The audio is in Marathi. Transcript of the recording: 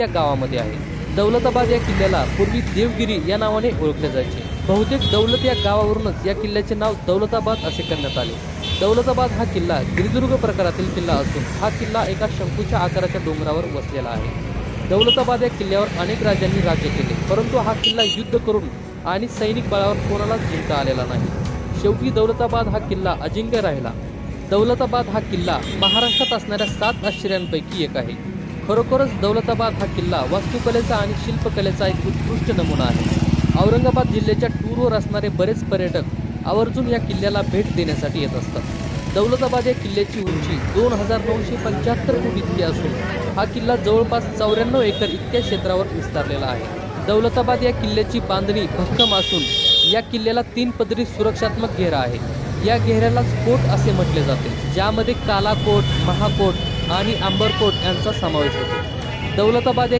या गावामध्ये आहे। दौलताबाद या किल्ल्याला पूर्वी देवगिरी या नावाने ओळखले जायचे। बहुतेक दौलत या गावावरूनच या किल्ल्याचे नाव दौलताबाद असे करण्यात आले। दौलताबाद हा किल्ला गिरिदुर्ग प्रकारातील किल्ला असून हा किल्ला एका शंकूच्या आकाराच्या डोंगरावर वसलेला आहे। दौलताबाद या किल्ल्यावर अनेक राजांनी राज्य केले, परंतु हा किल्ला युद्ध करून आणि सैनिक बळावर कोणालाच जिंकता आलेला नाही। शेवटी दौलताबाद हा किल्ला अजिंक्य राहिला। दौलताबाद हा किल्ला महाराष्ट्रात असणाऱ्या 7 आश्चर्यांपैकी एक आहे। खरोखरच दौलताबाद हा किल्ला वास्तुकलेचा आणि शिल्पकलेचा एक उत्कृष्ट नमुना आहे। औरंगाबाद जिल्ह्याच्या टूरवर असणारे बरेच पर्यटक आवर्जून या किल्ल्याला भेट देण्यासाठी येत असतात। दौलताबाद या किल्ल्याची उंची 2975 फूट इतकी असून हा किल्ला जवळपास 94 एकर इतक्या क्षेत्रावर विस्तारलेला आहे। दौलताबाद या किल्ल्याची बांधणी भक्कम असून या किल्ल्याला 3 पदरी सुरक्षात्मक घेरा आहे। या घेऱ्याला कोट असे म्हटले जाते, ज्यामध्ये कालाकोट, महाकोट आणि अंबरकोट यांचा समावेश होतो। दौलताबाद